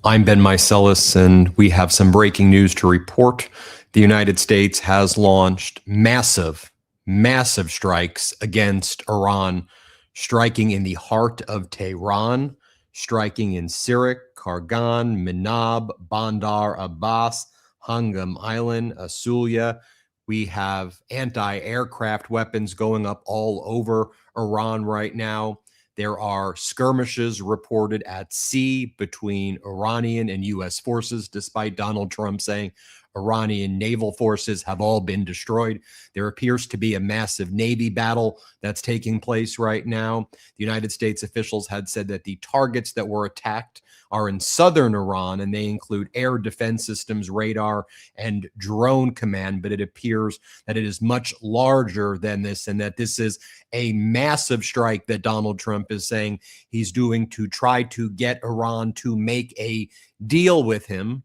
I'm Ben Meiselas, and we have some breaking news to report. The United States has launched massive strikes against Iran, striking in the heart of Tehran, striking in Sirik, Kargan, Minab, Bandar Abbas, Hangam Island, Asulia. We have anti-aircraft weapons going up all over Iran right now. There are skirmishes reported at sea between Iranian and U.S. forces, despite Donald Trump saying Iranian naval forces have all been destroyed. There appears to be a massive Navy battle that's taking place right now. The United States officials had said that the targets that were attacked are in southern Iran, and they include air defense systems, radar, and drone command. But it appears that it is much larger than this, and that this is a massive strike that Donald Trump is saying he's doing to try to get Iran to make a deal with him.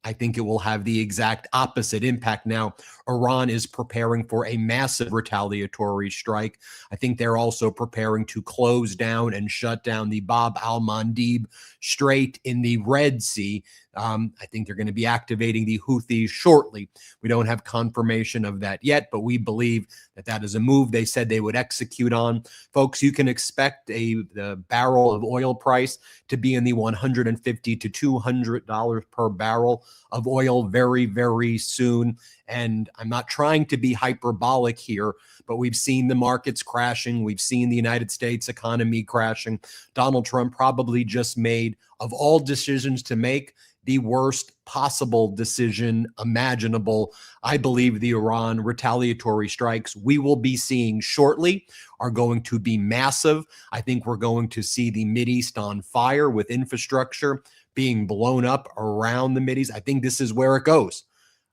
I think it will have the exact opposite impact. Now, Iran is preparing for a massive retaliatory strike. I think they're also preparing to close down and shut down the Bab al-Mandeb Strait in the Red Sea. I think they're going to be activating the Houthis shortly. We don't have confirmation of that yet, but we believe that that is a move they said they would execute on. Folks, you can expect the barrel of oil price to be in the $150 to $200 per barrel of oil very, very soon. And I'm not trying to be hyperbolic here, but we've seen the markets crashing. We've seen the United States economy crashing. Donald Trump probably just made, of all decisions to make, the worst possible decision imaginable. I believe the Iran retaliatory strikes we will be seeing shortly are going to be massive. I think we're going to see the Mideast on fire with infrastructure being blown up around the Mideast. I think this is where it goes.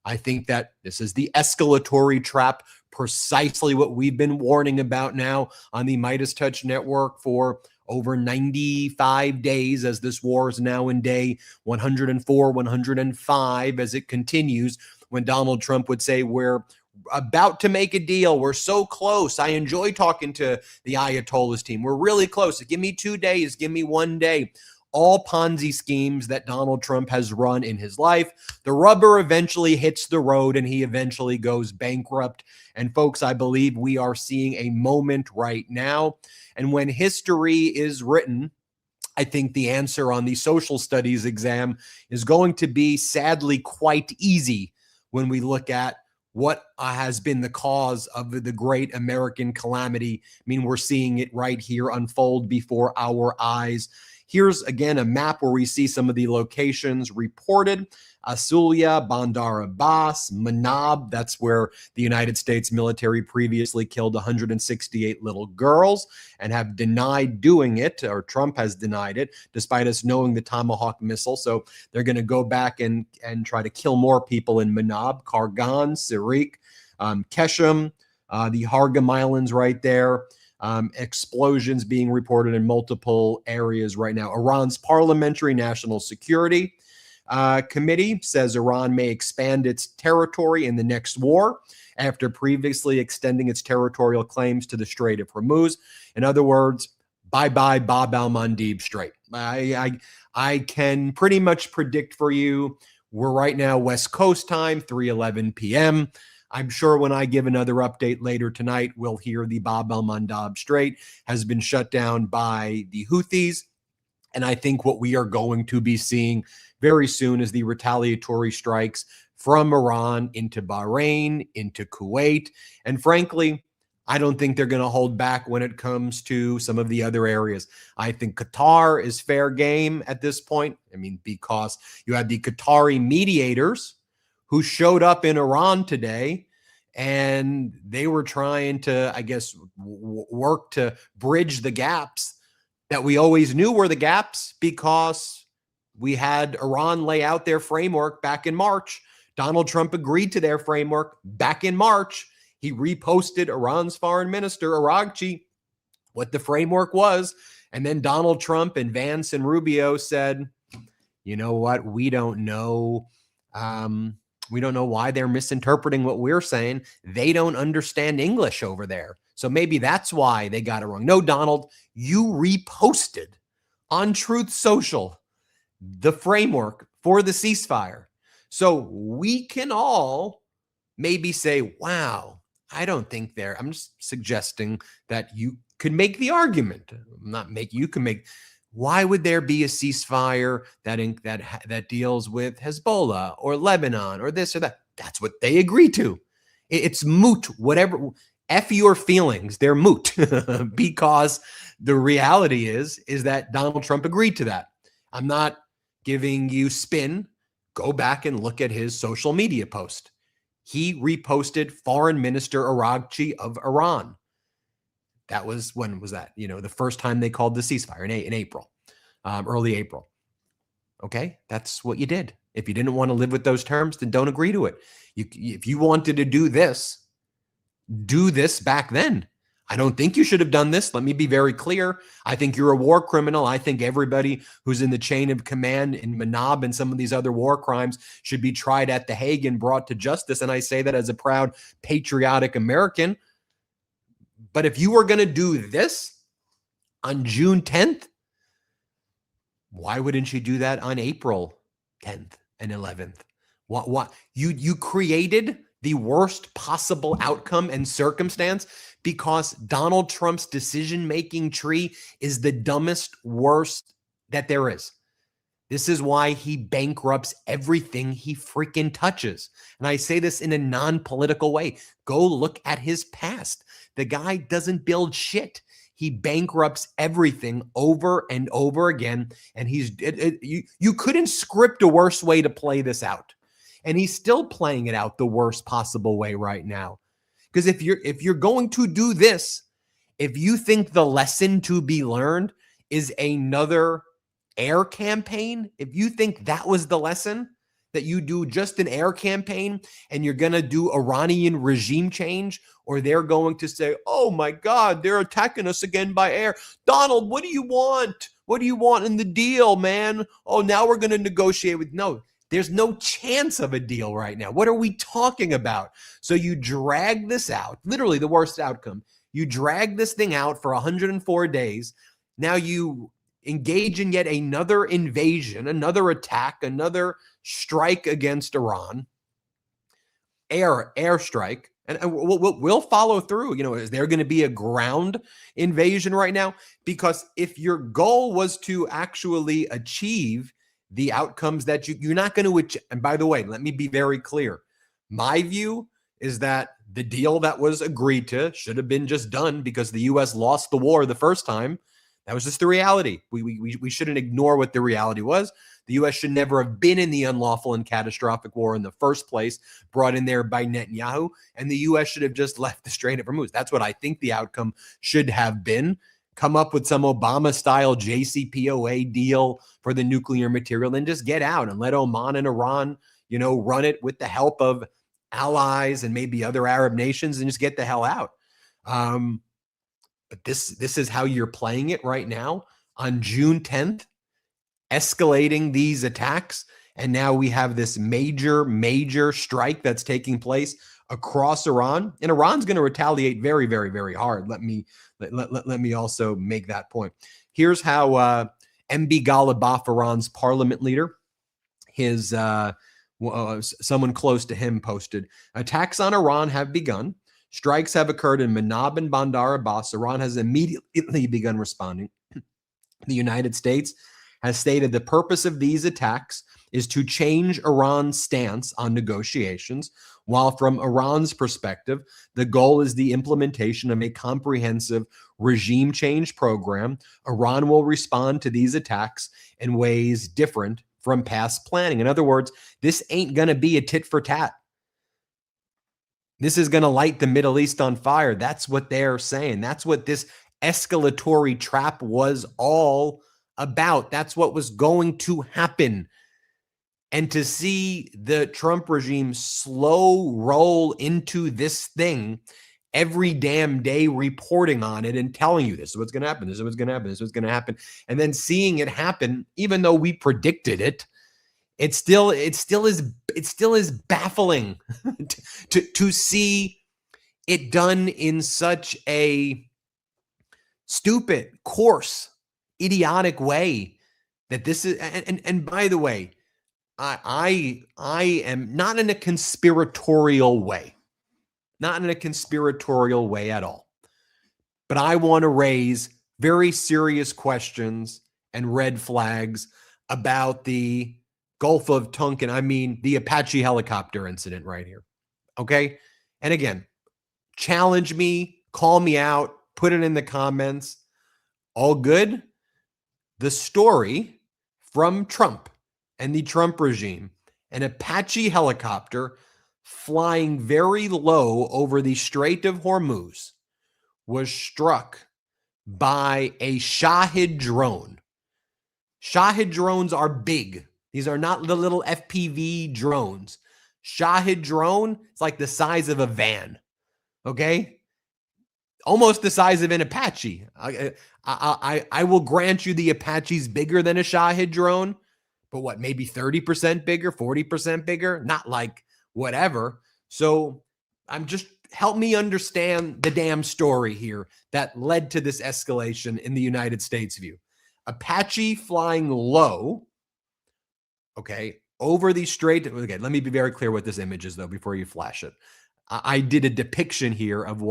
I think that this is the escalatory trap, precisely what we've been warning about now on the MeidasTouch network for over 95 days, as this war is now in day 104, 105, as it continues, when Donald Trump would say, we're about to make a deal. We're so close. I enjoy talking to the Ayatollah's team. We're really close. Give me 2 days. Give me 1 day. All Ponzi schemes that Donald Trump has run in his life. The rubber eventually hits the road and he eventually goes bankrupt. And folks, I believe we are seeing a moment right now. And when history is written, I think the answer on the social studies exam is going to be sadly quite easy when we look at what has been the cause of the great American calamity. I mean, we're seeing it right here unfold before our eyes. Here's, again, a map where we see some of the locations reported. Asulia, Bandar Abbas, Minab, that's where the United States military previously killed 168 little girls and have denied doing it, or Trump has denied it, despite us knowing the Tomahawk missile. So they're going to go back and try to kill more people in Minab, Kargan, Sirik, Keshem, the Hangam Islands right there. Explosions being reported in multiple areas right now. Iran's Parliamentary National Security Committee says Iran may expand its territory in the next war after previously extending its territorial claims to the Strait of Hormuz. In other words, bye-bye Bab al-Mandeb Strait. I can pretty much predict for you, we're right now West Coast time, 3:11 p.m., I'm sure when I give another update later tonight, we'll hear the Bab al-Mandeb Strait has been shut down by the Houthis. And I think what we are going to be seeing very soon is the retaliatory strikes from Iran into Bahrain, into Kuwait. And frankly, I don't think they're going to hold back when it comes to some of the other areas. I think Qatar is fair game at this point. I mean, because you had the Qatari mediators who showed up in Iran today, and they were trying to, I guess, work to bridge the gaps that we always knew were the gaps, because we had Iran lay out their framework back in March. Donald Trump agreed to their framework back in March. He reposted Iran's foreign minister, Araghchi, what the framework was. And then Donald Trump and Vance and Rubio said, you know what, we don't know. We don't know why they're misinterpreting what we're saying. They don't understand English over there. So maybe that's why they got it wrong. No, Donald, you reposted on Truth Social the framework for the ceasefire. So we can all maybe say, wow, I don't think they're, I'm just suggesting that you could make the argument, not make, you can make, why would there be a ceasefire that deals with Hezbollah or Lebanon or this or that? That's what they agree to. It's moot, whatever. F your feelings, they're moot because the reality is that Donald Trump agreed to that. I'm not giving you spin. Go back and look at his social media post. He reposted Foreign Minister Araghchi of Iran. That was, when was that? You know, the first time they called the ceasefire in April, early April. Okay, that's what you did. If you didn't want to live with those terms, then don't agree to it. If you wanted to do this back then. I don't think you should have done this. Let me be very clear. I think you're a war criminal. I think everybody who's in the chain of command in Manab and some of these other war crimes should be tried at The Hague and brought to justice. And I say that as a proud, patriotic American. But if you were going to do this on June 10th, why wouldn't you do that on April 10th and 11th? What you created the worst possible outcome and circumstance because Donald Trump's decision-making tree is the dumbest, worst that there is. This is why he bankrupts everything he freaking touches. And I say this in a non-political way. Go look at his past. The guy doesn't build shit. He bankrupts everything over and over again. And you couldn't script a worse way to play this out. And he's still playing it out the worst possible way right now. Because if you're going to do this, if you think the lesson to be learned is another air campaign, if you think that was the lesson, that you do just an air campaign and you're going to do Iranian regime change, or they're going to say, oh my God, they're attacking us again by air. Donald, what do you want? What do you want in the deal, man? Oh, now we're going to negotiate with, no. There's no chance of a deal right now. What are we talking about? So you drag this out, literally the worst outcome. You drag this thing out for 104 days. Now you engage in yet another invasion, another attack, another strike against Iran, airstrike, and we'll follow through. You know, is there going to be a ground invasion right now? Because if your goal was to actually achieve the outcomes that you're not going to achieve. And by the way, let me be very clear. My view is that the deal that was agreed to should have been just done because the U.S. lost the war the first time. That was just the reality. We shouldn't ignore what the reality was. The U.S. should never have been in the unlawful and catastrophic war in the first place, brought in there by Netanyahu. And the U.S. should have just left the Strait of Hormuz. That's what I think the outcome should have been. Come up with some Obama-style JCPOA deal for the nuclear material and just get out and let Oman and Iran, you know, run it with the help of allies and maybe other Arab nations and just get the hell out. But this is how you're playing it right now on June 10th, escalating these attacks. And now we have this major strike that's taking place across Iran. And Iran's going to retaliate very, very, very hard. Let me also make that point. Here's how MB Ghalibaf, Iran's parliament leader, his someone close to him posted, attacks on Iran have begun. Strikes have occurred in Manab and Bandar Abbas. Iran has immediately begun responding. The United States has stated the purpose of these attacks is to change Iran's stance on negotiations, while from Iran's perspective, the goal is the implementation of a comprehensive regime change program. Iran will respond to these attacks in ways different from past planning. In other words, this ain't going to be a tit for tat. This is going to light the Middle East on fire. That's what they're saying. That's what this escalatory trap was all about. That's what was going to happen. And to see the Trump regime slow roll into this thing every damn day, reporting on it and telling you this is what's going to happen, this is what's going to happen, this is what's going to happen, and then seeing it happen, even though we predicted it, it still is baffling to see it done in such a stupid, coarse, idiotic way that this is, and by the way, I am not in a conspiratorial way, not in a conspiratorial way at all, but I want to raise very serious questions and red flags about the Gulf of Tonkin. I mean, the Apache helicopter incident right here. Okay. And again, challenge me, call me out, put it in the comments. All good. The story from Trump and the Trump regime, an Apache helicopter flying very low over the Strait of Hormuz was struck by a Shahid drone. Shahid drones are big. These are not the little FPV drones. Shahid drone, it's like the size of a van. Okay? Almost the size of an Apache. I will grant you the Apache's bigger than a Shahid drone, but what, maybe 30% bigger, 40% bigger? Not like whatever. So help me understand the damn story here that led to this escalation in the United States view. Apache flying low, okay, over the strait. Okay, let me be very clear what this image is, though, before you flash it. I did a depiction here of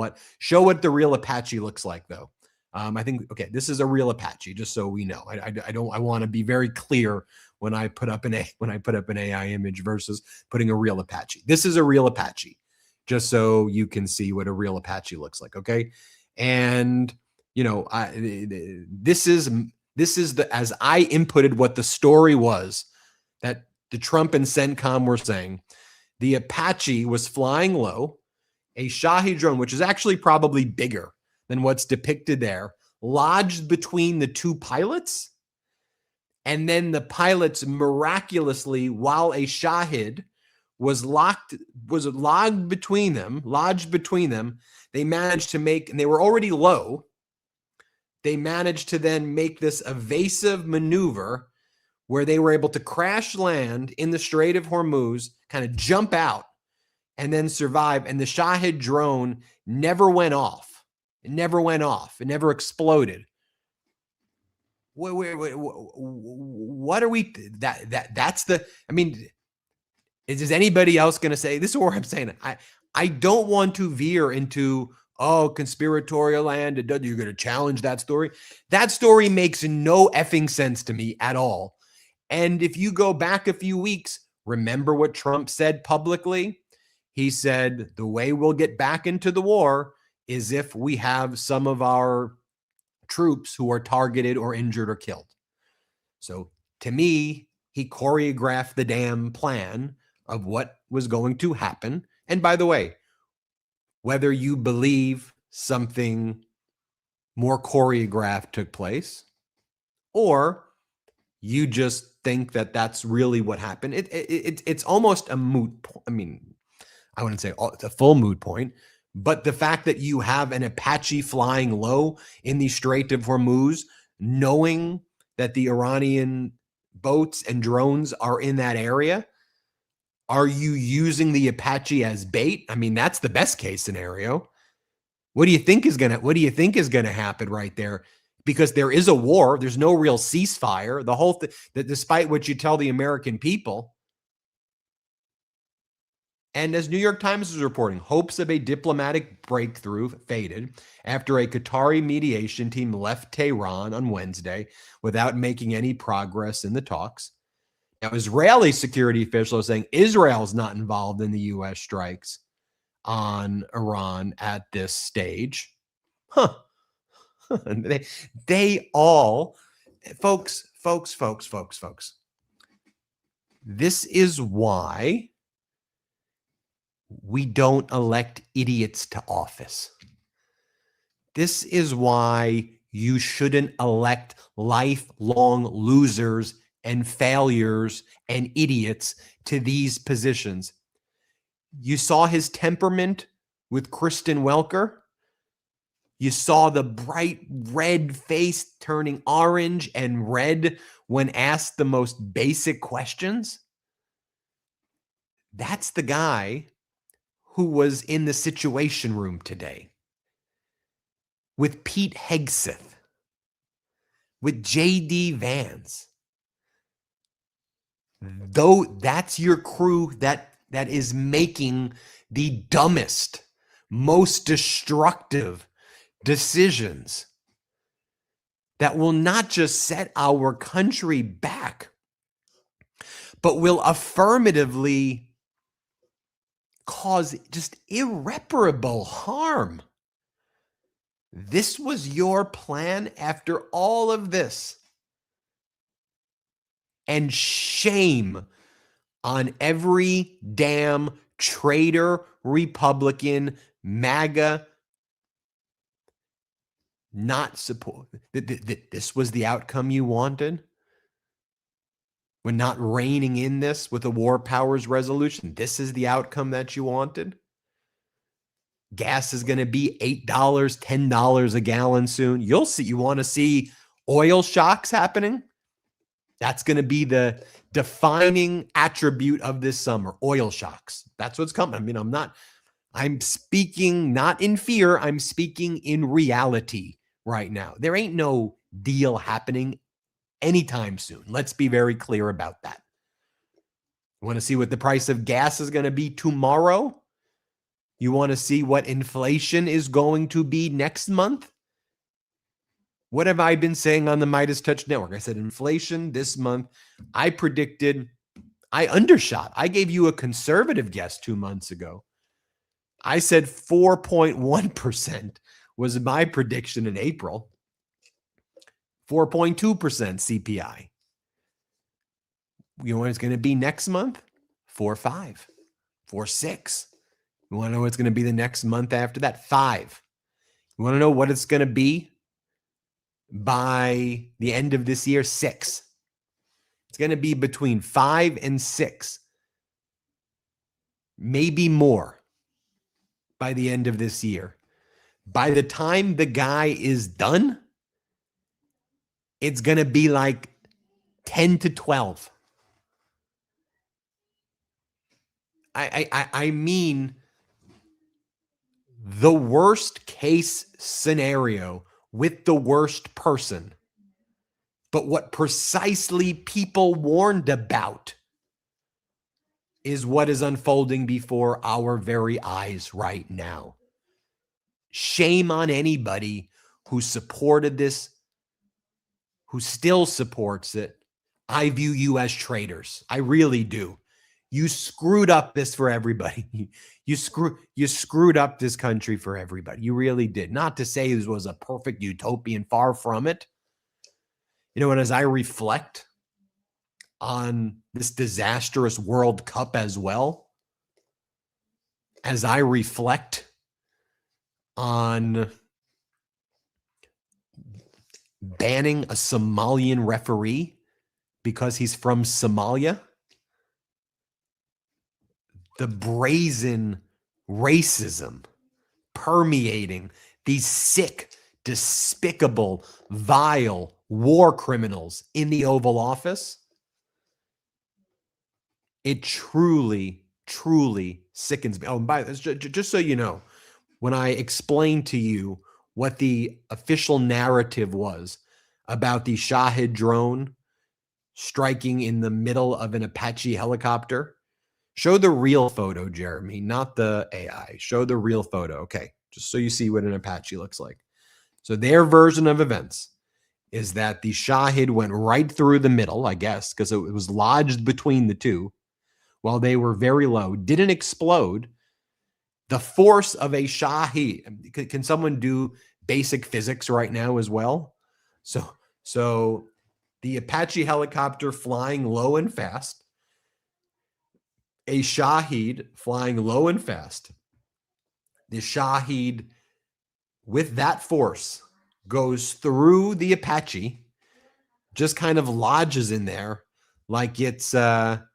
show what the real Apache looks like, though. I think, okay, this is a real Apache, just so we know. I want to be very clear when I put up an AI image versus putting a real Apache. This is a real Apache, just so you can see what a real Apache looks like, okay? And this is as I inputted what the story was that the Trump and CENTCOM were saying. The Apache was flying low. A Shahi drone, which is actually probably bigger than what's depicted there, lodged between the two pilots. And then the pilots miraculously, while a Shahid was lodged between them, they managed to make, and they were already low, they managed to then make this evasive maneuver where they were able to crash land in the Strait of Hormuz, kind of jump out, and then survive. And the Shahid drone never went off. It never went off. It never exploded. What are we? That's the. I mean, is anybody else going to say this? Or I'm saying I don't want to veer into conspiratorial land. You're going to challenge that story. That story makes no effing sense to me at all. And if you go back a few weeks, remember what Trump said publicly? He said, the way we'll get back into the war is if we have some of our troops who are targeted or injured or killed. So to me, he choreographed the damn plan of what was going to happen. And by the way, whether you believe something more choreographed took place or you just think that that's really what happened, it's almost a moot point. I mean, I wouldn't say it's a full moot point, but the fact that you have an Apache flying low in the Strait of Hormuz, knowing that the Iranian boats and drones are in that area, are you using the Apache as bait? I mean, that's the best case scenario. What do you think is gonna happen right there? Because there is a war. There's no real ceasefire. The whole thing, that despite what you tell the American people. And as New York Times is reporting, hopes of a diplomatic breakthrough faded after a Qatari mediation team left Tehran on Wednesday without making any progress in the talks. Now, Israeli security officials are saying Israel's not involved in the U.S. strikes on Iran at this stage. Huh. They all, folks. This is why we don't elect idiots to office. This is why you shouldn't elect lifelong losers and failures and idiots to these positions. You saw his temperament with Kristen Welker. You saw the bright red face turning orange and red when asked the most basic questions. That's the guy who was in the Situation Room today with Pete Hegseth, with J.D. Vance, Though that's your crew that is making the dumbest, most destructive decisions that will not just set our country back, but will affirmatively cause just irreparable harm. This was your plan after all of this. And shame on every damn traitor, Republican, MAGA, not support. This was the outcome you wanted? We're not reining in this with a war powers resolution. This is the outcome that you wanted? Gas is going to be $8, $10 a gallon soon. You'll see. You want to see oil shocks happening? That's going to be the defining attribute of this summer, oil shocks. That's what's coming. I mean, I'm speaking not in fear. I'm speaking in reality right now. There ain't no deal happening anytime soon. Let's be very clear about that. You want to see what the price of gas is going to be tomorrow? You want to see what inflation is going to be next month? What have I been saying on the MeidasTouch network? I said inflation this month. I predicted, I undershot. I gave you a conservative guess 2 months ago. I said 4.1% was my prediction in April. 4.2% CPI. You know what it's going to be next month? 4.5, 4.6. You want to know what it's going to be the next month after that? 5. You want to know what it's going to be by the end of this year? 6. It's going to be between 5 and 6, maybe more by the end of this year. By the time the guy is done, it's going to be like 10 to 12. I mean, the worst case scenario with the worst person, but what precisely people warned about is what is unfolding before our very eyes right now. Shame on anybody who supported this, who still supports it. I view you as traitors. I really do. You screwed up this for everybody. You screwed up this country for everybody. You really did. Not to say this was a perfect utopian, far from it. You know, and as I reflect on this disastrous World Cup as well, as I reflect on banning a Somalian referee because he's from Somalia, the brazen racism permeating these sick, despicable, vile war criminals in the Oval Office, it truly, truly sickens me. Oh, and by this, just so you know, when I explained to you what the official narrative was about the Shahid drone striking in the middle of an Apache helicopter, show the real photo, Jeremy, not the AI. Show the real photo. Okay, just so you see what an Apache looks like. So their version of events is that the Shahid went right through the middle, I guess, because it was lodged between the two while they were very low, didn't explode. The force of a Shahid, can someone do basic physics right now as well? So the Apache helicopter flying low and fast, a Shahid flying low and fast. The Shahid, with that force, goes through the Apache, just kind of lodges in there like it's a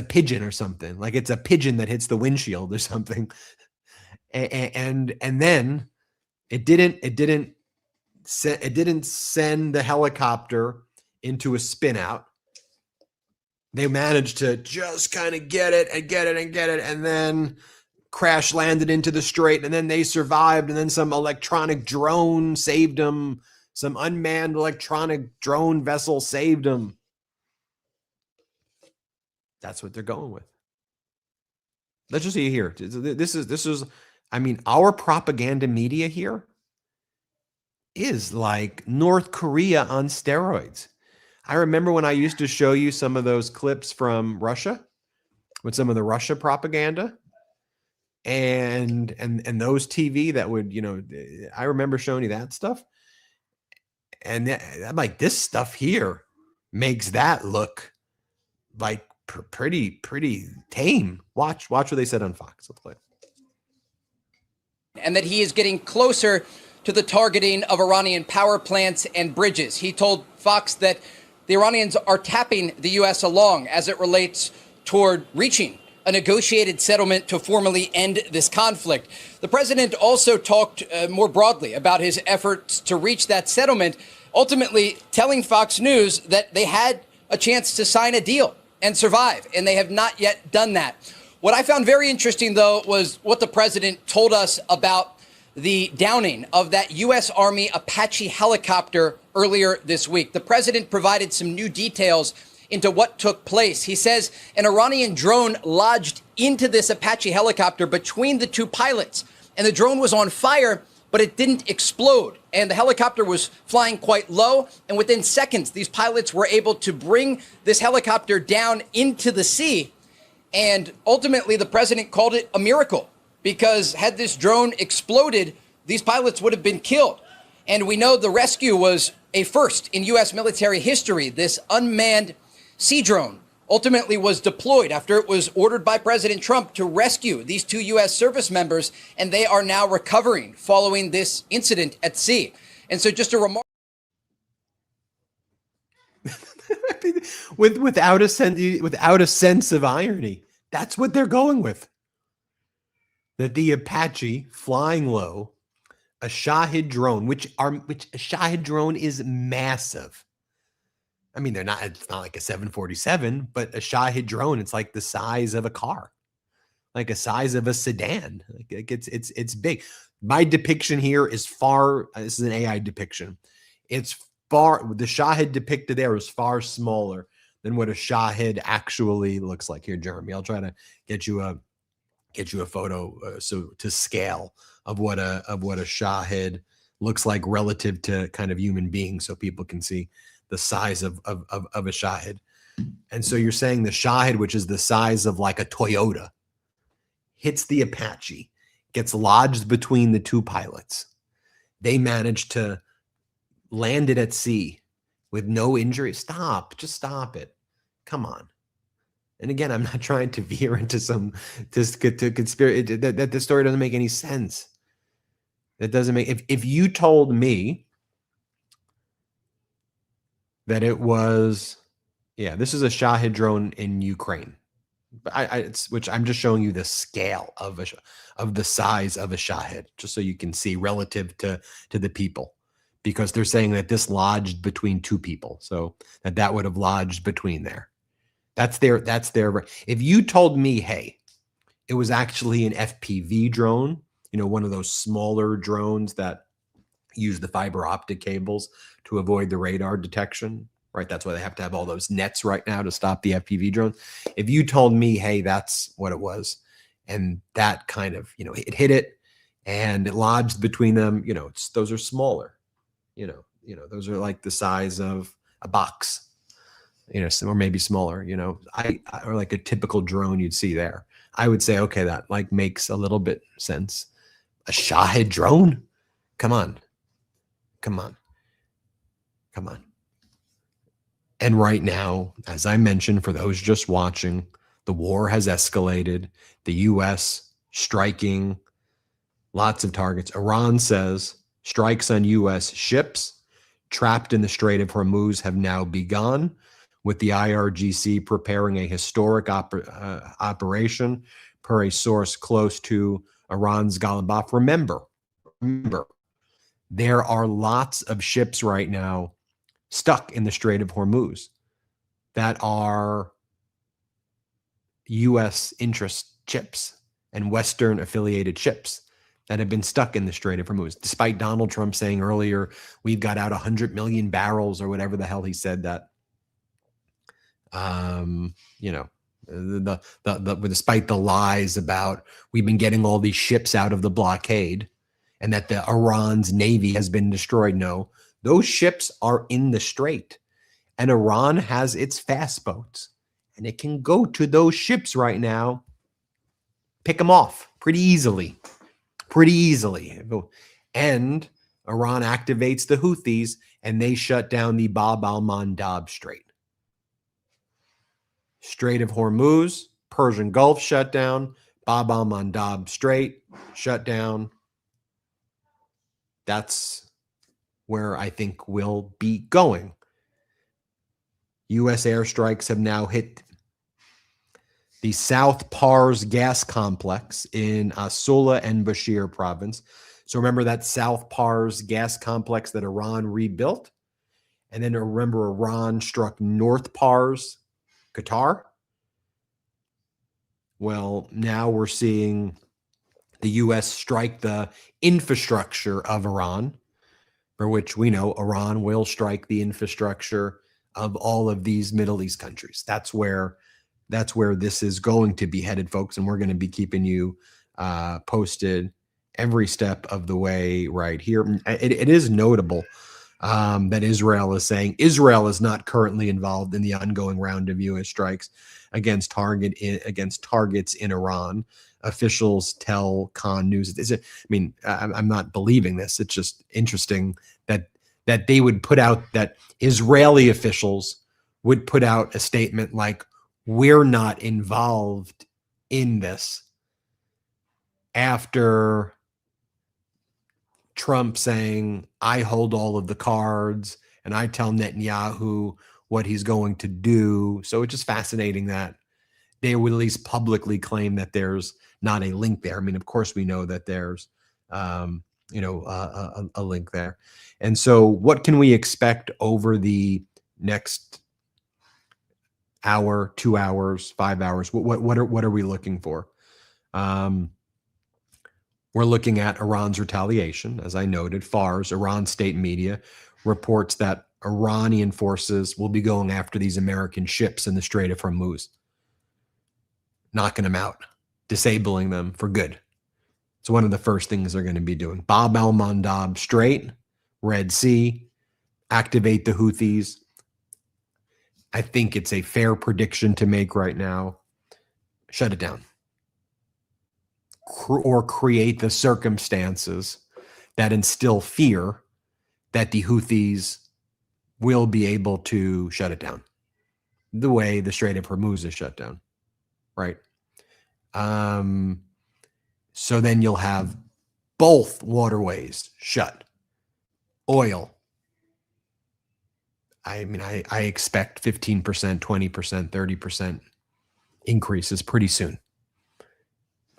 pigeon or something, like it's a pigeon that hits the windshield or something. And then it didn't send the helicopter into a spin out. They managed to just kind of get it, and then crash landed into the strait, and then they survived, and then some electronic drone saved them. Some unmanned electronic drone vessel saved them. That's what they're going with. Let's just see here. This is, I mean, our propaganda media here is like North Korea on steroids. I remember when I used to show you some of those clips from Russia with some of the Russia propaganda and those TV that would, I remember showing you that stuff. And I'm like, this stuff here makes that look like pretty tame. Watch what they said on Fox. Let's play. And that he is getting closer to the targeting of Iranian power plants and bridges. He told Fox that the Iranians are tapping the U.S. along as it relates toward reaching a negotiated settlement to formally end this conflict. The president also talked more broadly about his efforts to reach that settlement, ultimately telling Fox News that they had a chance to sign a deal and survive, and they have not yet done that. What I found very interesting, though, was what the president told us about the downing of that U.S. Army Apache helicopter earlier this week. The president provided some new details into what took place. He says an Iranian drone lodged into this Apache helicopter between the two pilots, and the drone was on fire, but it didn't explode. And the helicopter was flying quite low, and within seconds, these pilots were able to bring this helicopter down into the sea. And ultimately, the president called it a miracle, because had this drone exploded, these pilots would have been killed. And we know the rescue was a first in U.S. military history. This unmanned sea drone ultimately was deployed after it was ordered by President Trump to rescue these two U.S. service members, and they are now recovering following this incident at sea. And so just a remark. without a sense of irony, that's what they're going with. That the Apache flying low, a Shahid drone, which a Shahid drone is massive. I mean, it's not like a 747, but a Shahid drone, it's like the size of a car, like a size of a sedan. Like it's big. My depiction here is this is an AI depiction. The Shahid depicted there is far smaller than what a Shahid actually looks like. Here, Jeremy, I'll try to get you a photo so to scale of what a Shahid looks like relative to kind of human beings, so people can see the size of a Shahid. And so you're saying the Shahid, which is the size of like a Toyota, hits the Apache, gets lodged between the two pilots. They manage to land it at sea with no injury. Just stop it. Come on. And again, I'm not trying to veer into to conspiracy. That the story doesn't make any sense. That doesn't make. If you told me that it was, this is a Shahid drone in Ukraine, but which I'm just showing you the scale of the size of a Shahid, just so you can see relative to the people, because they're saying that this lodged between two people, so that would have lodged between there. That's their. If you told me, hey, it was actually an FPV drone, one of those smaller drones that use the fiber optic cables to avoid the radar detection, right? That's why they have to have all those nets right now to stop the FPV drones. If you told me, hey, that's what it was, and that kind of, it hit it and it lodged between them, those are smaller, those are like the size of a box, or maybe smaller, or like a typical drone you'd see there. I would say, okay, that like makes a little bit sense. A Shahid drone? Come on. And right now, as I mentioned, for those just watching, the war has escalated. The U.S. striking lots of targets. Iran says strikes on U.S. ships trapped in the Strait of Hormuz have now begun, with the IRGC preparing a historic operation, per a source close to Iran's Ghalibaf. Remember, there are lots of ships right now stuck in the Strait of Hormuz that are U.S. interest ships and Western affiliated ships that have been stuck in the Strait of Hormuz, despite Donald Trump saying earlier, we've got out 100 million barrels or whatever the hell he said that, Despite the lies about we've been getting all these ships out of the blockade and that the Iran's navy has been destroyed. No, those ships are in the strait, and Iran has its fast boats, and it can go to those ships right now, pick them off pretty easily, And Iran activates the Houthis, and they shut down the Bab al-Mandab Strait. Strait of Hormuz, Persian Gulf shut down, Bab al-Mandab Strait shut down. That's where I think we'll be going. U.S. airstrikes have now hit the South Pars gas complex in Asula and Bashir province. So remember that South Pars gas complex that Iran rebuilt? And then remember Iran struck North Pars, Qatar? Well, now we're seeing the U.S. strike the infrastructure of Iran, for which we know Iran will strike the infrastructure of all of these Middle East countries. That's where this is going to be headed, folks, and we're going to be keeping you posted every step of the way right here. It is notable that Israel is saying Israel is not currently involved in the ongoing round of U.S. strikes against targets in Iran. Officials tell Khan News. I'm not believing this. It's just interesting that they would put out, that Israeli officials would put out a statement like, we're not involved in this, after Trump saying, I hold all of the cards and I tell Netanyahu what he's going to do. So it's just fascinating that they would at least publicly claim that there's not a link there. I mean, of course, we know that there's, a link there. And so what can we expect over the next hour, 2 hours, 5 hours? What are we looking for? We're looking at Iran's retaliation. As I noted, Fars, Iran state media, reports that Iranian forces will be going after these American ships in the Strait of Hormuz, knocking them out, disabling them for good. It's one of the first things they're going to be doing. Bab al-Mandab Strait, Red Sea, activate the Houthis. I think it's a fair prediction to make right now. Shut it down. Or create the circumstances that instill fear that the Houthis will be able to shut it down the way the Strait of Hormuz is shut down, right? So then you'll have both waterways shut. Oil. I mean, I expect 15%, 20%, 30% increases pretty soon.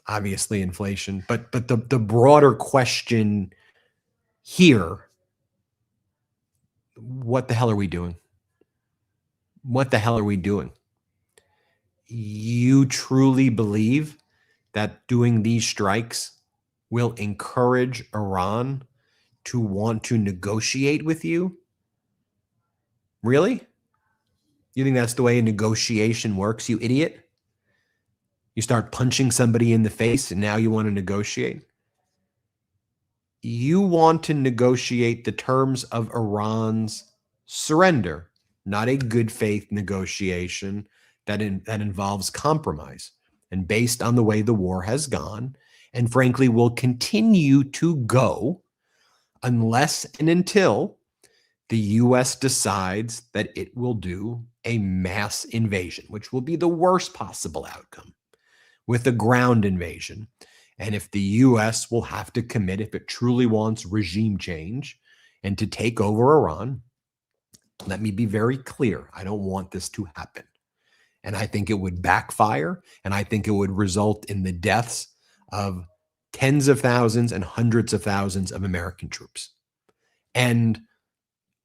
Obviously inflation, but the broader question here, what the hell are we doing? What the hell are we doing? You truly believe that doing these strikes will encourage Iran to want to negotiate with you? Really? You think that's the way a negotiation works, you idiot? You start punching somebody in the face and now you want to negotiate? You want to negotiate the terms of Iran's surrender, not a good faith negotiation that involves compromise. And based on the way the war has gone, and frankly will continue to go unless and until the U.S. decides that it will do a mass invasion, which will be the worst possible outcome, with a ground invasion. And if the U.S. will have to commit, if it truly wants regime change and to take over Iran, let me be very clear. I don't want this to happen. And I think it would backfire, and I think it would result in the deaths of tens of thousands and hundreds of thousands of American troops, and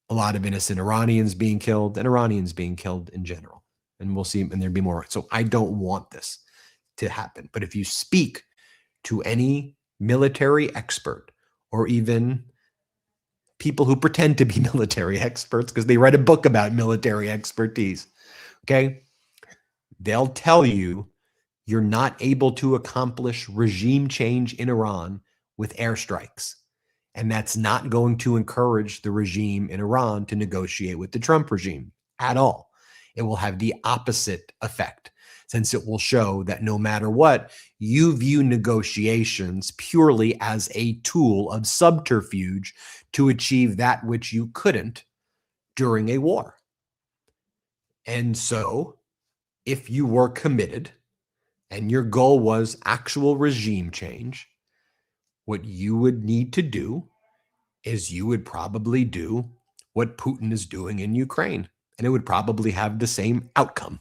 a lot of innocent Iranians being killed, and Iranians being killed in general. And we'll see, and there'd be more. So I don't want this to happen. But if you speak to any military expert, or even people who pretend to be military experts because they read a book about military expertise, okay, they'll tell you you're not able to accomplish regime change in Iran with airstrikes. And that's not going to encourage the regime in Iran to negotiate with the Trump regime at all. It will have the opposite effect, since it will show that no matter what, you view negotiations purely as a tool of subterfuge to achieve that which you couldn't during a war. And so, if you were committed and your goal was actual regime change, what you would need to do is you would probably do what Putin is doing in Ukraine, and it would probably have the same outcome.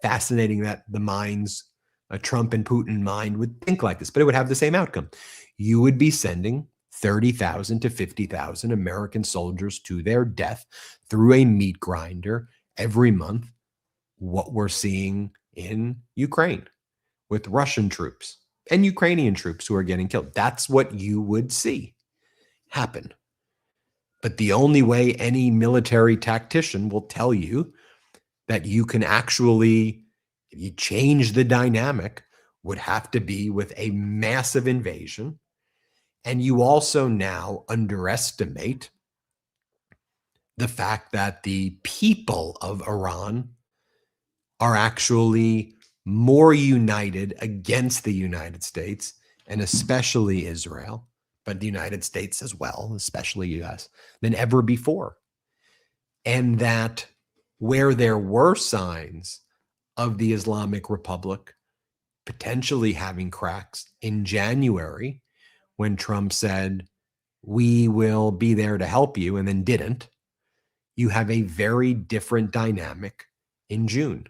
Fascinating that the minds, a Trump and Putin mind would think like this, but it would have the same outcome. You would be sending 30,000 to 50,000 American soldiers to their death through a meat grinder every month, what we're seeing in Ukraine with Russian troops and Ukrainian troops who are getting killed. That's what you would see happen. But the only way any military tactician will tell you that you can actually, if you change the dynamic, would have to be with a massive invasion. And you also now underestimate the fact that the people of Iran are actually more united against the United States, and especially Israel, but the United States as well, especially US, than ever before. And that where there were signs of the Islamic Republic potentially having cracks in January, when Trump said, we will be there to help you, and then didn't, you have a very different dynamic in June.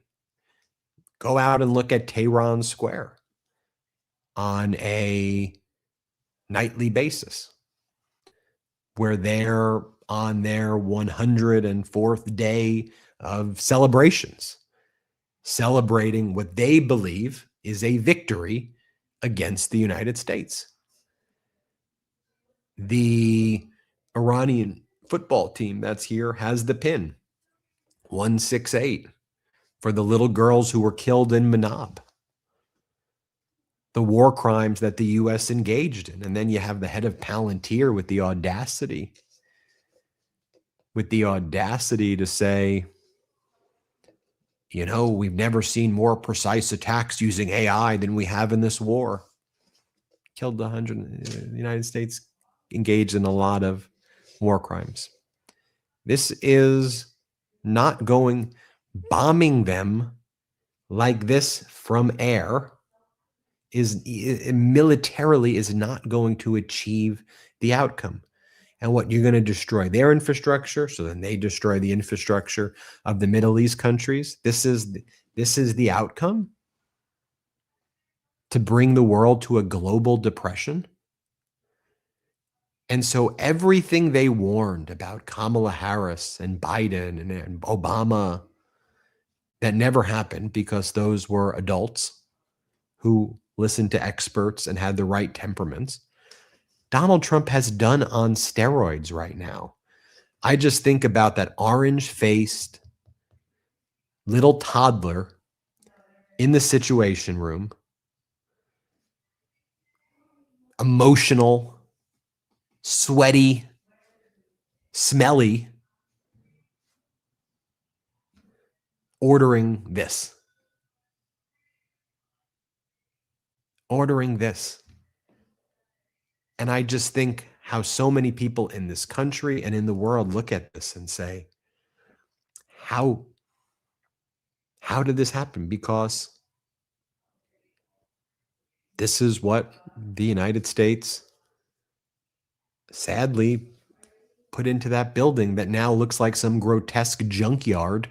Go out and look at Tehran Square on a nightly basis, where they're on their 104th day of celebrations, celebrating what they believe is a victory against the United States. The Iranian football team that's here has the pin 168 for the little girls who were killed in Manab, the war crimes that the U.S. engaged in. And then you have the head of Palantir with the audacity to say, you know, we've never seen more precise attacks using AI than we have in this war. Killed 100. The United States engaged in a lot of war crimes. This is not going, bombing them like this from air is militarily is not going to achieve the outcome. And what you're going to destroy their infrastructure, so then they destroy the infrastructure of the Middle East countries. This is the outcome to bring the world to a global depression. And so everything they warned about Kamala Harris and Biden and Obama, that never happened because those were adults who listened to experts and had the right temperaments. Donald Trump has done on steroids right now. I just think about that orange-faced little toddler in the Situation Room, emotional, sweaty, smelly, ordering this. And I just think how so many people in this country and in the world look at this and say, how did this happen? Because this is what the United States sadly put into that building that now looks like some grotesque junkyard.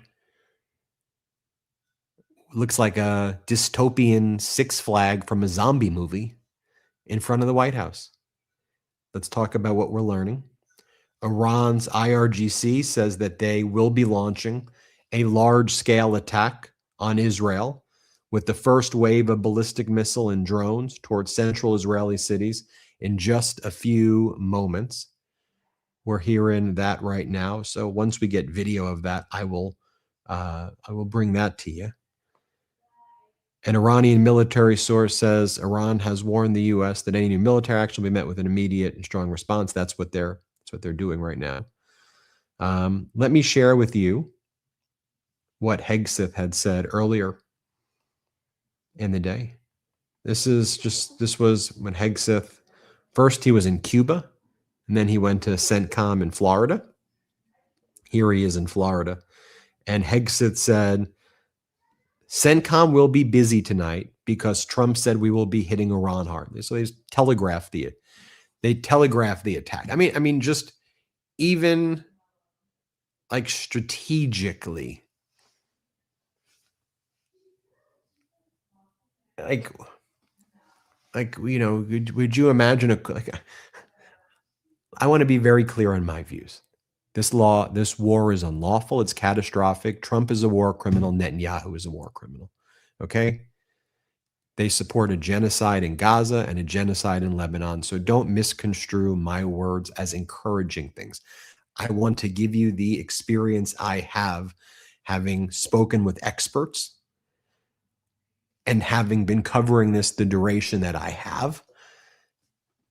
Looks like a dystopian Six Flag from a zombie movie in front of the White House. Let's talk about what we're learning. Iran's IRGC says that they will be launching a large-scale attack on Israel with the first wave of ballistic missile and drones towards central Israeli cities in just a few moments. We're hearing that right now. So once we get video of that, I will bring that to you. An Iranian military source says Iran has warned the U.S. that any new military action will be met with an immediate and strong response. That's what they're doing right now. Let me share with you what Hegseth had said earlier in the day. This was when Hegseth, first he was in Cuba, and then he went to CENTCOM in Florida. Here he is in Florida. And Hegseth said, CENTCOM will be busy tonight because Trump said we will be hitting Iran hard. So they telegraphed the attack. I mean, just even like strategically, like you know, would you imagine I want to be very clear on my views. This war is unlawful. It's catastrophic. Trump is a war criminal. Netanyahu is a war criminal. Okay? They support a genocide in Gaza and a genocide in Lebanon. So don't misconstrue my words as encouraging things. I want to give you the experience I have, having spoken with experts and having been covering this the duration that I have,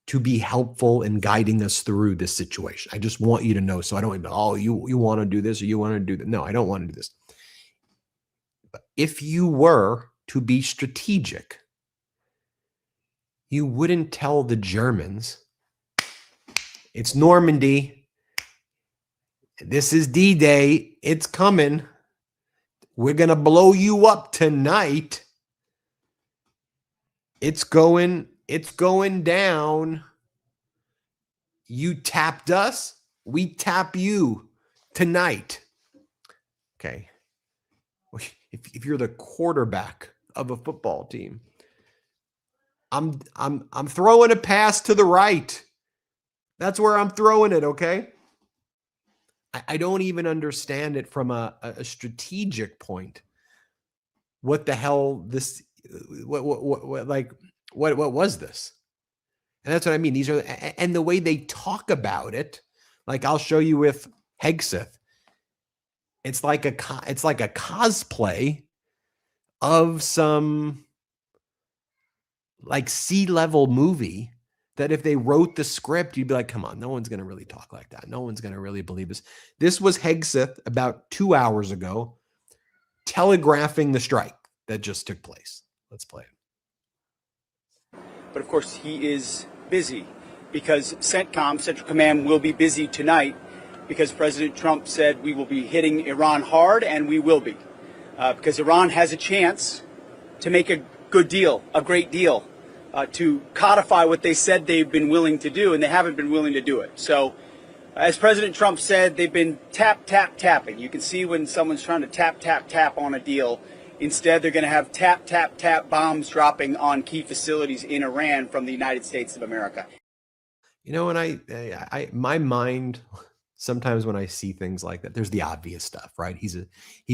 to be helpful in guiding us through this situation. I just want you to know, so I don't, you want to do this or you want to do that. No, I don't want to do this. But if you were to be strategic, you wouldn't tell the Germans, it's Normandy, this is D-Day, it's coming, we're going to blow you up tonight, it's going down. You tapped us, we tap you tonight. Okay. If you're the quarterback of a football team, I'm throwing a pass to the right. That's where I'm throwing it, okay? I don't even understand it from a strategic point. What the hell this what was this? And that's what I mean. These are, and the way they talk about it, like I'll show you with Hegseth. It's like a cosplay of some like C-level movie that if they wrote the script, you'd be like, come on, no one's going to really talk like that. No one's going to really believe this. This was Hegseth about 2 hours ago, telegraphing the strike that just took place. Let's play it. But of course, he is busy because CENTCOM, Central Command, will be busy tonight because President Trump said we will be hitting Iran hard, and we will be. Because Iran has a chance to make a good deal, a great deal, to codify what they said they've been willing to do, and they haven't been willing to do it. So, as President Trump said, they've been tapping. You can see when someone's trying to tap on a deal. Instead, they're going to have tap bombs dropping on key facilities in Iran from the United States of America. You know, and my mind, sometimes when I see things like that, there's the obvious stuff, right? He's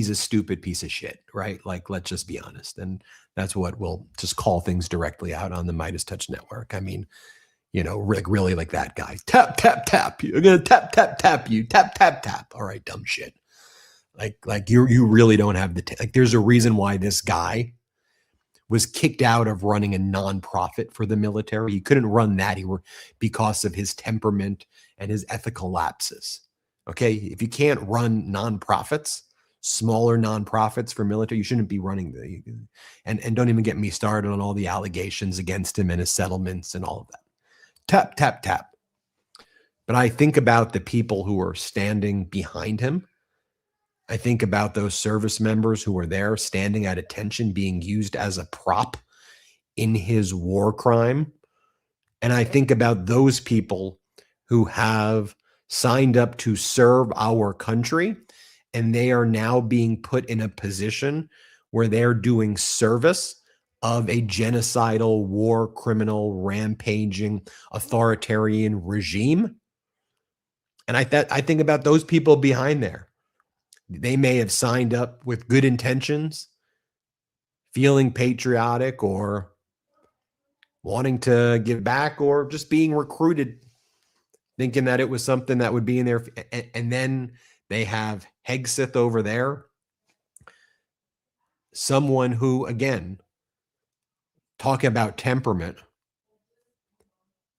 a stupid piece of shit, right? Like, let's just be honest. And that's what we'll just call things directly out on the MeidasTouch network. I mean, you know, really like that guy. Tap. You're going to tap you. Tap. All right, dumb shit. Like you really don't have like, there's a reason why this guy was kicked out of running a nonprofit for the military. He couldn't run that because of his temperament and his ethical lapses. Okay. If you can't run nonprofits, smaller nonprofits for military, you shouldn't be running and don't even get me started on all the allegations against him and his settlements and all of that. Tap. But I think about the people who are standing behind him. I think about those service members who were there standing at attention, being used as a prop in his war crime. And I think about those people who have signed up to serve our country, and they are now being put in a position where they're doing service of a genocidal, war criminal, rampaging, authoritarian regime. And I think about those people behind there. They may have signed up with good intentions, feeling patriotic or wanting to give back, or just being recruited, thinking that it was something that would be in there. And then they have Hegseth over there, someone who, again, Talking about temperament.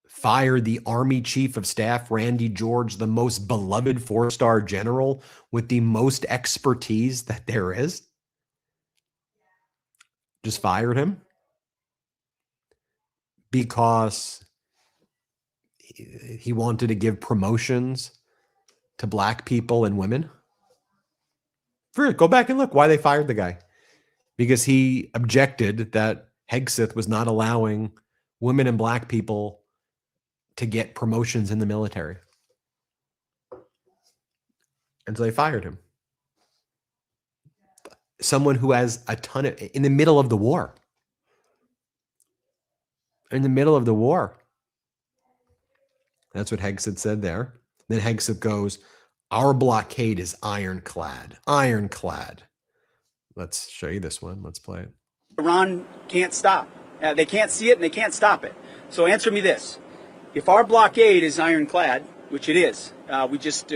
Fired the Army Chief of Staff, Randy George, the most beloved four-star general with the most expertise that there is. Just fired him because he wanted to give promotions to black people and women. Go back and look why they fired the guy. Because he objected that Hegseth was not allowing women and black people to get promotions in the military. And so they fired him. Someone who has a ton of, in the middle of the war. In the middle of the war. That's what Hegseth said there. Then Hegseth goes, our blockade is ironclad. Ironclad. Let's show you this one. Let's play it. Iran can't stop. They can't see it and they can't stop it. So answer me this. If our blockade is ironclad, which it is, we just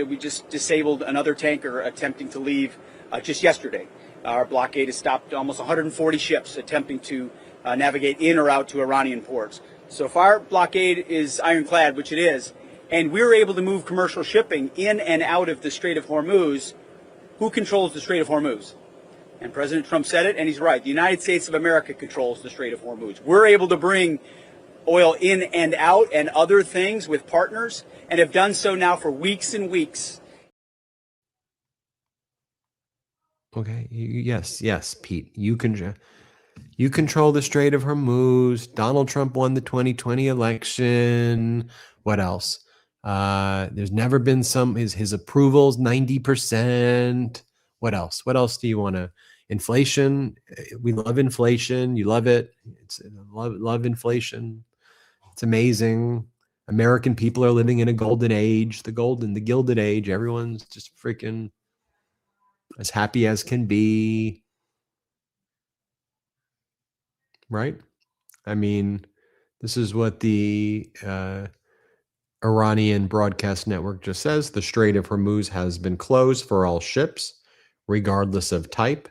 disabled another tanker attempting to leave just yesterday. Our blockade has stopped almost 140 ships attempting to navigate in or out to Iranian ports. So if our blockade is ironclad, which it is, and we're able to move commercial shipping in and out of the Strait of Hormuz, who controls the Strait of Hormuz? And President Trump said it, and he's right. The United States of America controls the Strait of Hormuz. We're able to bring oil in and out and other things with partners, and have done so now for weeks and weeks. Okay. Yes, Pete. You control the Strait of Hormuz. Donald Trump won the 2020 election. What else? There's never been his approval's 90%. What else? What else do you want to? Inflation. We love inflation. You love it. Love inflation. It's amazing. American people are living in a golden age, the gilded age. Everyone's just freaking as happy as can be. Right? I mean, this is what the Iranian broadcast network just says. The Strait of Hormuz has been closed for all ships, regardless of type,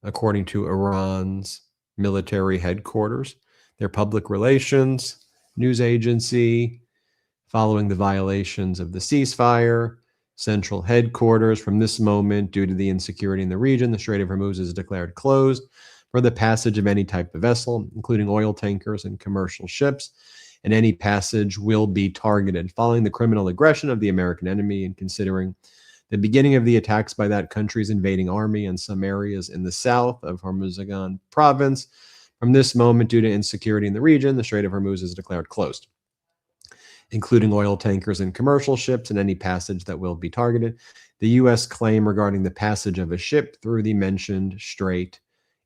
according to Iran's military headquarters. Their public relations news agency, following the violations of the ceasefire, central headquarters. From this moment, due to the insecurity in the region, the Strait of Hormuz is declared closed for the passage of any type of vessel, including oil tankers and commercial ships, and any passage will be targeted. Following the criminal aggression of the American enemy and considering the beginning of the attacks by that country's invading army in some areas in the south of Hormuzgan province, from this moment, due to insecurity in the region, the Strait of Hormuz is declared closed, including oil tankers and commercial ships, and any passage that will be targeted. The U.S. claim regarding the passage of a ship through the mentioned strait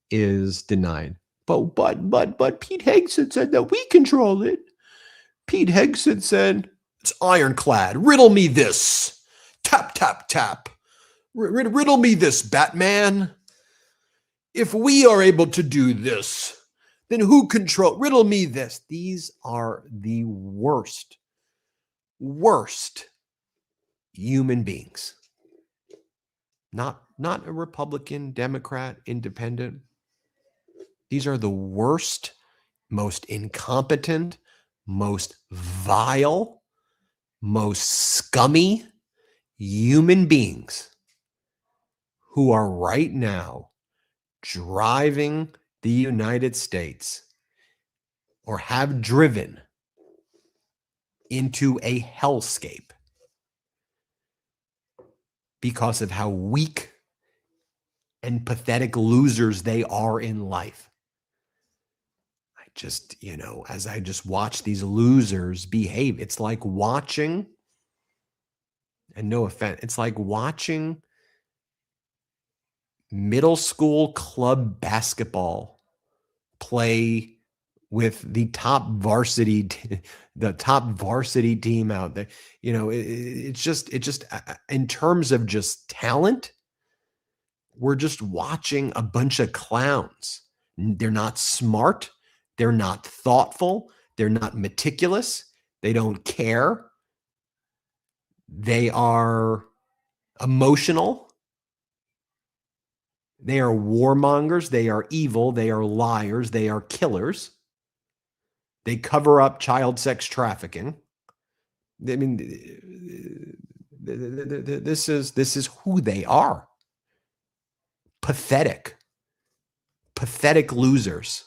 is denied. But Pete Hegseth said that we control it. Pete Hegseth said, it's ironclad. Riddle me this. Tap, tap, tap. Riddle me this, Batman. If we are able to do this, then who control? Riddle me this. These are the worst human beings. Not a Republican, Democrat, Independent. These are the worst, most incompetent, most vile, most scummy human beings who are right now driving the United States, or have driven, into a hellscape because of how weak and pathetic losers they are in life. I just, as I just watch these losers behave, it's like watching, and no offense, it's like watching middle school club basketball play with the top varsity team out there. It's just in terms of just talent, we're just watching a bunch of clowns. They're not smart. They're not thoughtful. They're not meticulous. They don't care. They are emotional. They are warmongers. They are evil. They are liars. They are killers. They cover up child sex trafficking. I mean, this is who they are. Pathetic losers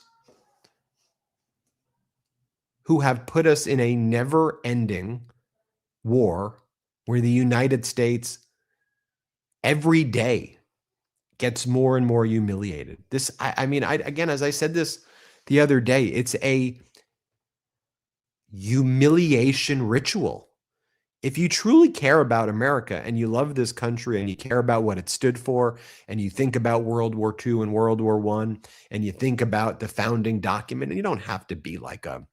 who have put us in a never-ending war where the United States every day gets more and more humiliated. This, I mean, again, as I said this the other day, it's a humiliation ritual. If you truly care about America and you love this country and you care about what it stood for, and you think about World War II and World War I, and you think about the founding document, and you don't have to be like a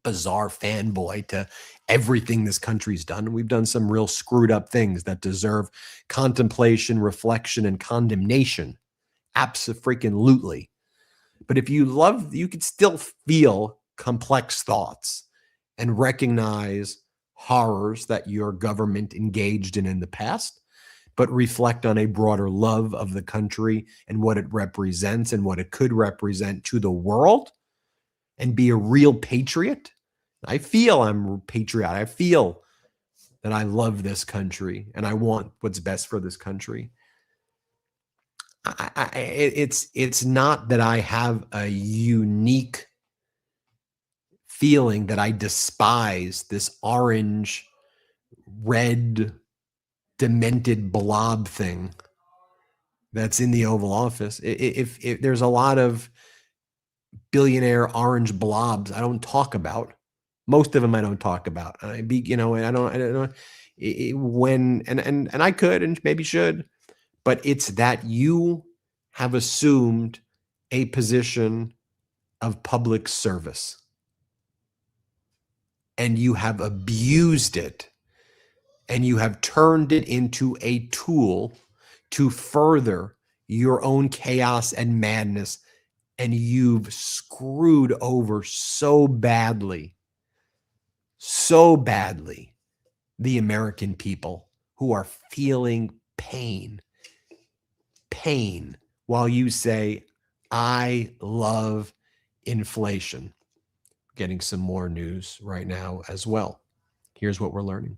bizarre fanboy to everything this country's done. We've done some real screwed up things that deserve contemplation, reflection, and condemnation. Abso-freaking-lutely. But if you love, you could still feel complex thoughts and recognize horrors that your government engaged in the past, but reflect on a broader love of the country and what it represents and what it could represent to the world, and be a real patriot. I feel I'm patriotic. I feel that I love this country and I want what's best for this country. It's not that I have a unique feeling that I despise this orange, red, demented blob thing that's in the Oval Office. If there's a lot of billionaire orange blobs I don't talk about. Most of them I don't talk about. And I don't when I could and maybe should, but it's that you have assumed a position of public service and you have abused it and you have turned it into a tool to further your own chaos and madness. And you've screwed over so badly the American people who are feeling pain while you say, I love inflation. Getting some more news right now as well. Here's what we're learning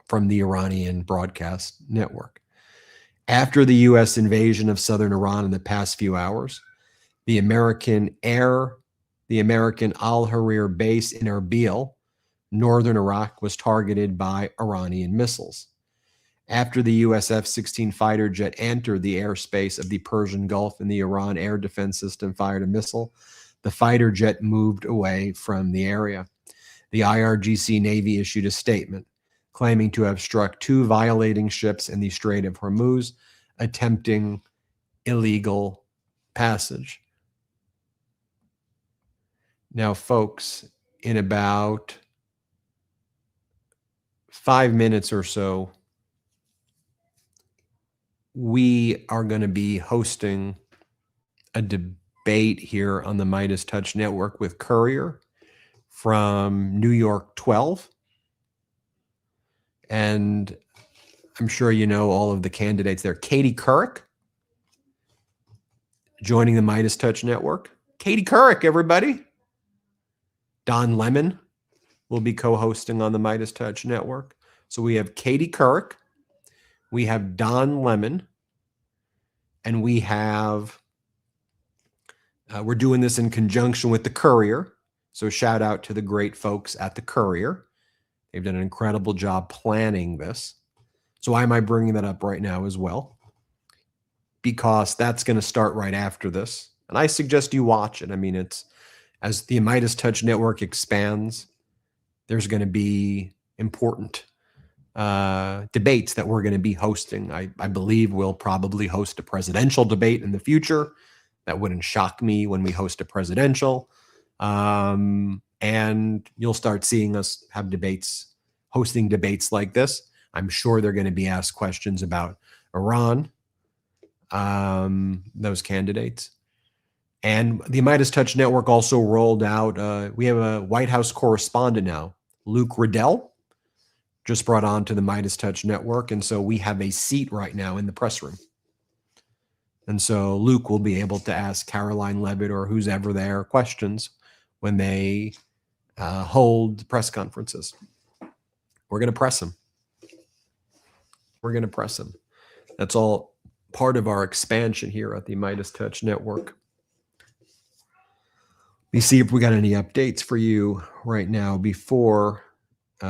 from the Iranian broadcast network. After the U.S. invasion of southern Iran in the past few hours, the American Al-Harir base in Erbil, northern Iraq, was targeted by Iranian missiles. After the U.S. F-16 fighter jet entered the airspace of the Persian Gulf and the Iran air defense system fired a missile, the fighter jet moved away from the area. The IRGC Navy issued a statement claiming to have struck 2 violating ships in the Strait of Hormuz, attempting illegal passage. Now, folks, in about 5 minutes or so, we are going to be hosting a debate here on the MeidasTouch Network with Courier from New York 12. And I'm sure you know all of the candidates there. Katie Couric joining the MeidasTouch Network. Katie Couric, everybody. Don Lemon will be co-hosting on the MeidasTouch Network. So we have Katie Couric, we have Don Lemon, and we have, we're doing this in conjunction with the Courier. So shout out to the great folks at the Courier. They've done an incredible job planning this. So why am I bringing that up right now as well? Because that's going to start right after this. And I suggest you watch it. I mean, it's, as the MeidasTouch Network expands, there's going to be important debates that we're going to be hosting. I believe we'll probably host a presidential debate in the future. That wouldn't shock me when we host a presidential. And you'll start seeing us have debates, hosting debates like this. I'm sure they're going to be asked questions about Iran, those candidates. And the MeidasTouch Network also rolled out, we have a White House correspondent now, Luke Riddell, just brought on to the MeidasTouch Network. And so we have a seat right now in the press room. And so Luke will be able to ask Caroline Levitt or who's ever there questions when they hold press conferences. We're going to press them. We're going to press them. That's all part of our expansion here at the MeidasTouch Network. Let me see if we got any updates for you right now before we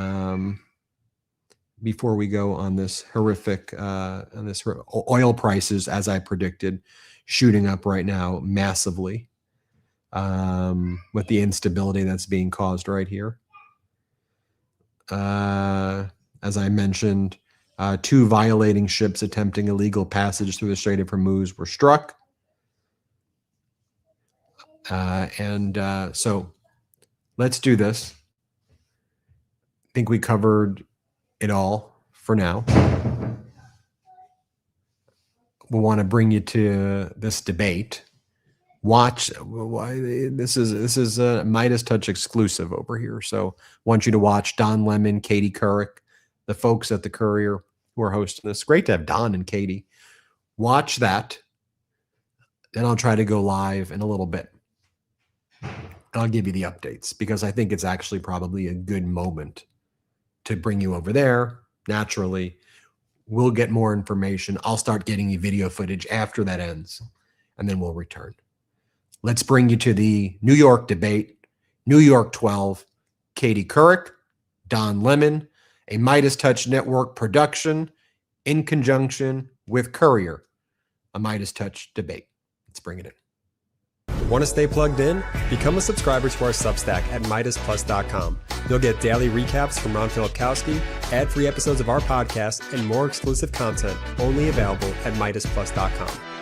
go on this horrific, oil prices, as I predicted, shooting up right now massively with the instability that's being caused right here. As I mentioned, 2 violating ships attempting illegal passage through the Strait of Hormuz were struck. So let's do this. I think we covered it all for now. We want to bring you to this debate. Watch. This is a MeidasTouch exclusive over here. So I want you to watch Don Lemon, Katie Couric, the folks at the Courier who are hosting this. Great to have Don and Katie. Watch that. Then I'll try to go live in a little bit. And I'll give you the updates because I think it's actually probably a good moment to bring you over there. Naturally, we'll get more information. I'll start getting you video footage after that ends, and then we'll return. Let's bring you to the New York debate, New York 12, Katie Couric, Don Lemon, a MeidasTouch Network production in conjunction with Courier, a MeidasTouch debate. Let's bring it in. Want to stay plugged in? Become a subscriber to our Substack at MeidasPlus.com. You'll get daily recaps from Ron Filipkowski, ad-free episodes of our podcast, and more exclusive content only available at MeidasPlus.com.